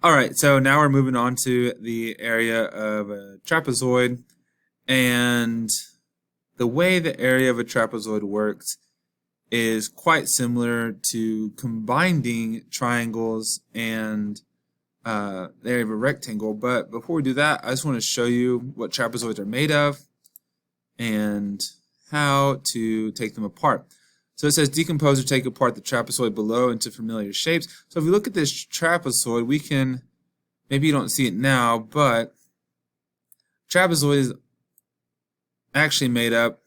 Alright, so now we're moving on to the area of a trapezoid, and the way the area of a trapezoid works is quite similar to combining triangles and the area of a rectangle. But before we do that, I just want to show you what trapezoids are made of and how to take them apart. So it says decompose or take apart the trapezoid below into familiar shapes. So if we look at this trapezoid, we can, maybe you don't see it now, but trapezoid is actually made up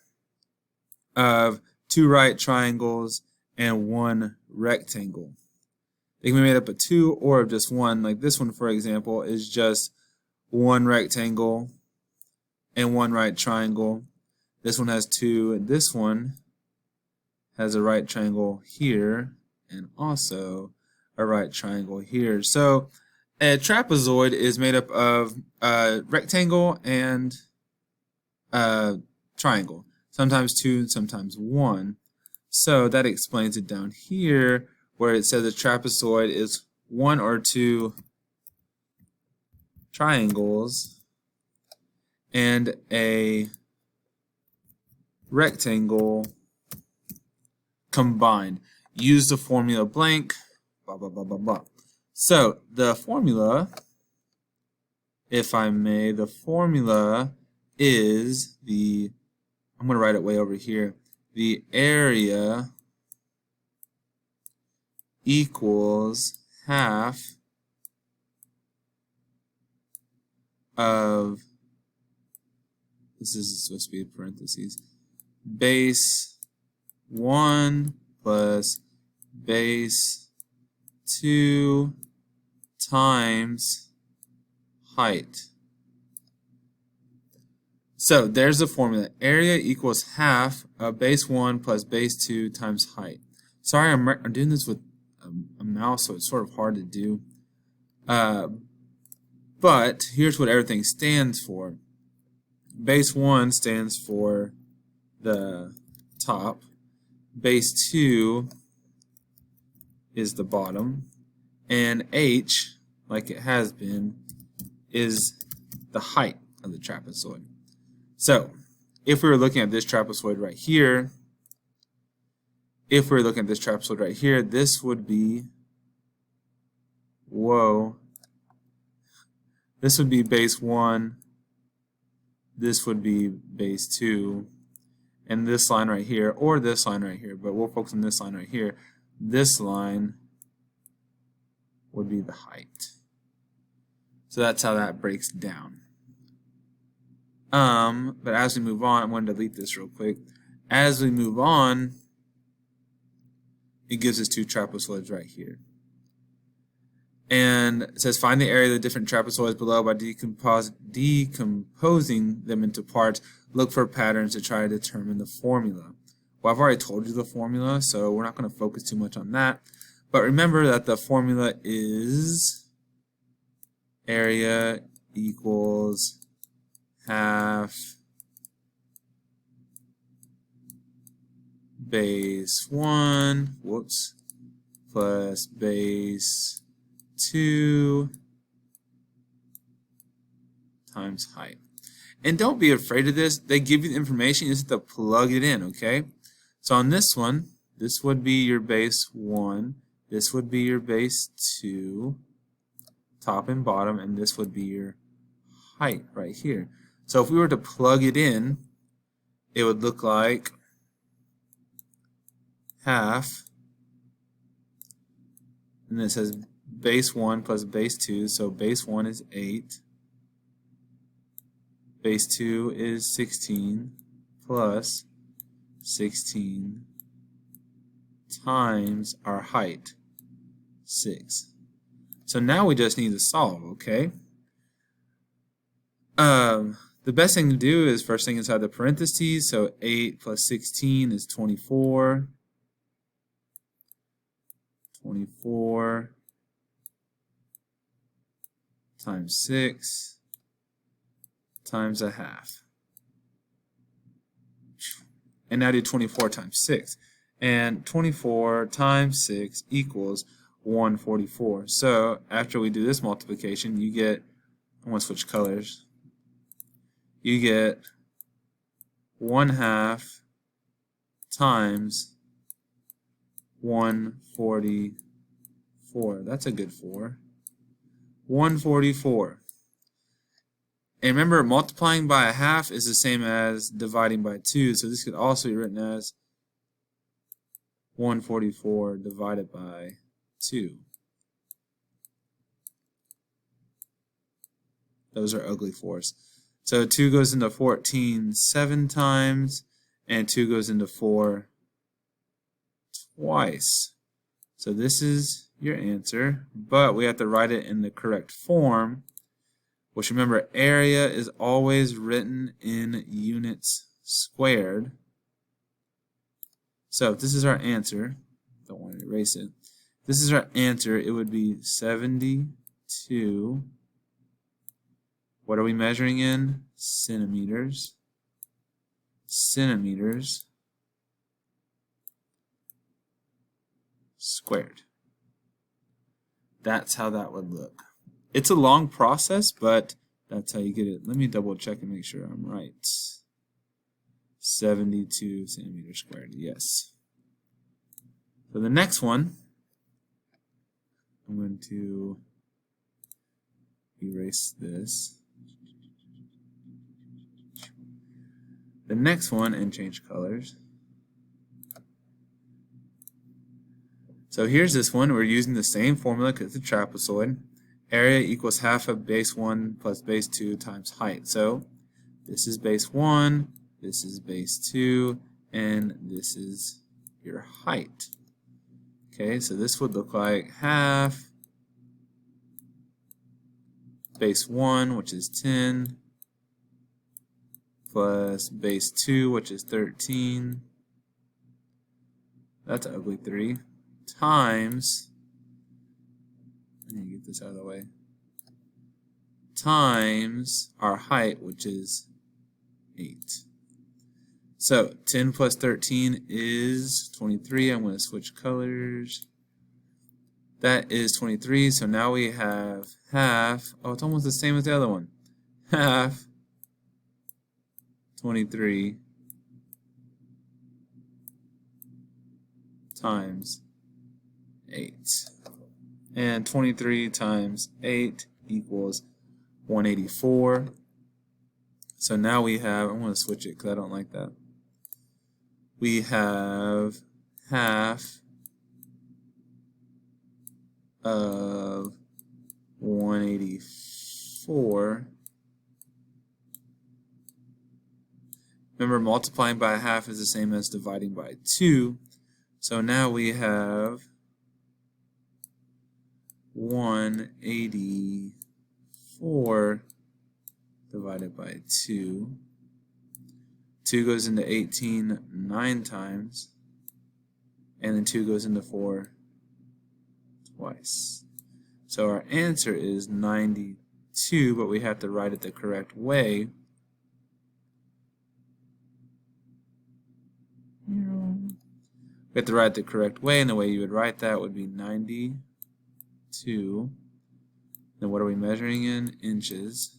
of two right triangles and one rectangle. They can be made up of two or of just one. Like this one, for example, is just one rectangle and one right triangle. This one has two, and this one has a right triangle here and also a right triangle here. So a trapezoid is made up of a rectangle and a triangle, sometimes two and sometimes one. So that explains it down here where it says a trapezoid is one or two triangles and a rectangle combined. Use the formula blank, blah, blah, blah, blah, blah. So the formula, if I may, the formula is I'm going to write it way over here, the area equals half of, this is supposed to be in parentheses, base 1 plus base 2 times height. So there's the formula. Area equals half of base 1 plus base 2 times height. Sorry, I'm doing this with a mouse, so it's sort of hard to do. But here's what everything stands for. Base 1 stands for the top. Base 2 is the bottom. And h, like it has been, is the height of the trapezoid. So, if we were looking at this trapezoid right here, this would be, this would be base 1, this would be base 2, and this line right here, or this line right here, but we'll focus on this line right here. This line would be the height. So that's how that breaks down. But as we move on, I'm going to delete this real quick. As we move on, it gives us two trapezoids right here. And it says find the area of the different trapezoids below by decomposing them into parts. Look for patterns to try to determine the formula. Well, I've already told you the formula, so we're not going to focus too much on that. But remember that the formula is area equals half base 1, plus base 2 times height. And don't be afraid of this. They give you the information. You just have to plug it in, okay? So on this one, this would be your base 1. This would be your base 2, top and bottom, and this would be your height right here. So if we were to plug it in, it would look like half, and it says base 1 plus base 2, so base 1 is 8, base 2 is 16 plus 16 times our height, 6. So now we just need to solve, okay? The best thing to do is first thing inside the parentheses, so 8 plus 16 is 24. 24 times 6 times a half. And now do 24 times 6. And 24 times 6 equals 144. So after we do this multiplication, you get, I'm going to switch colors, you get 1/2 times 144. That's a good 4. 144. And remember, multiplying by a half is the same as dividing by 2, so this could also be written as 144 divided by 2. Those are ugly 4s. So 2 goes into 14 7 times, and 2 goes into 4 twice. So this is your answer, but we have to write it in the correct form, which, remember, area is always written in units squared. So if this is our answer, don't want to erase it, this is our answer, it would be 72. What are we measuring in? Centimeters. Centimeters squared. That's how that would look. It's a long process, but that's how you get it. Let me double check and make sure I'm right. 72 centimeters squared, yes. So the next one, I'm going to erase this. The next one, and change colors. So here's this one. We're using the same formula because it's a trapezoid. Area equals half of base 1 plus base 2 times height. So this is base 1, this is base 2, and this is your height. Okay, so this would look like half base 1, which is 10, plus base 2, which is 13. That's an ugly 3. Times, I need to get this out of the way, times our height, which is 8. So 10 plus 13 is 23. I'm going to switch colors. That is 23. So now we have half. Oh, it's almost the same as the other one. Half 23 times 8. And 23 times 8 equals 184. So now we have, I'm going to switch it because I don't like that. We have half of 184. Remember, multiplying by a half is the same as dividing by 2. So now we have 184 divided by 2. 2 goes into 18 9 times, and then 2 goes into 4 twice. So our answer is 92, but we have to write it the correct way. We have to write it the correct way, and the way you would write that would be 92. Then what are we measuring in? Inches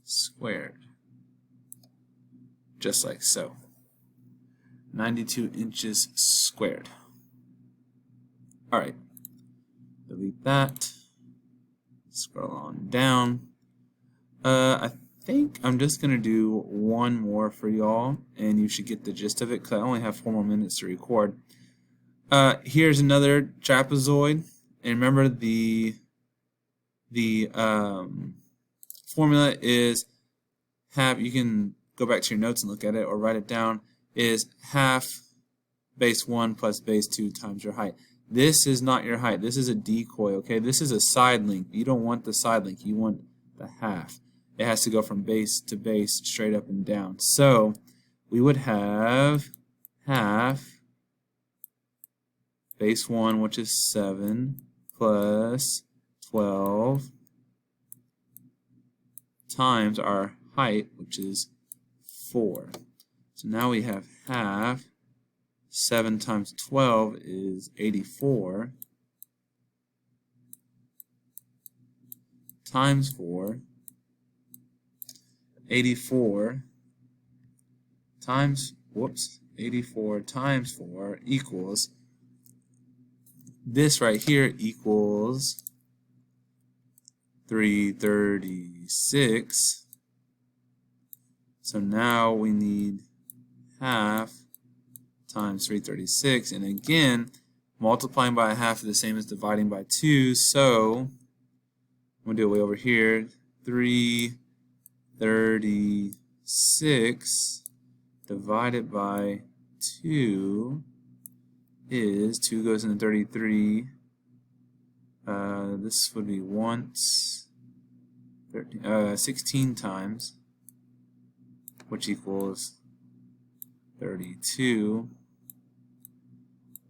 squared. Just like so. 92 inches squared. Alright. Delete that. Scroll on down. I think I'm just going to do one more for y'all, and you should get the gist of it because I only have 4 more minutes to record. Here's another trapezoid, and remember the formula is half, you can go back to your notes and look at it or write it down, is half base 1 plus base 2 times your height. This is not your height. This is a decoy, okay? This is a side link. You don't want the side link. You want the half. It has to go from base to base, straight up and down. So we would have half base 1, which is 7, plus 12 times our height, which is 4. So now we have half 7 times 12 is 84 times 4. 84 times 4 equals, this right here equals 336. So now we need half times 336, and again, multiplying by a half is the same as dividing by 2, so I'm going to do it way over here. 336 divided by 2 is, 2 goes into 33, this would be 16 times, which equals 32.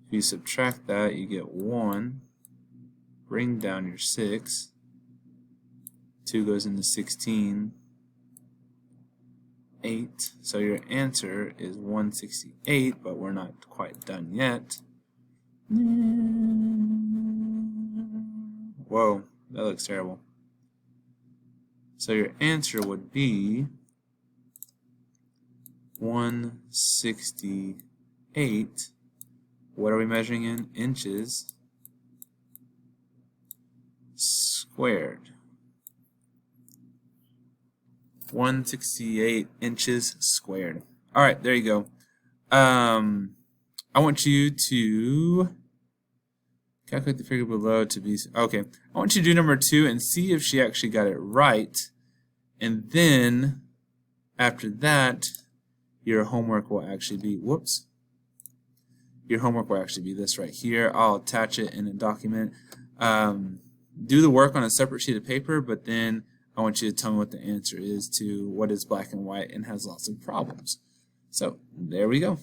If you subtract that, you get 1. Bring down your 6. 2 goes into 16. 8. So your answer is 168, but we're not quite done yet. Whoa, that looks terrible. So your answer would be 168. What are we measuring in? Inches squared. 168 inches squared. Alright, there you go. I want you to calculate the figure below to be... Okay, I want you to do number 2 and see if she actually got it right. And then, after that, your homework will actually be... Whoops. Your homework will actually be this right here. I'll attach it in a document. Do the work on a separate sheet of paper, but then I want you to tell me what the answer is to what is black and white and has lots of problems. So, there we go.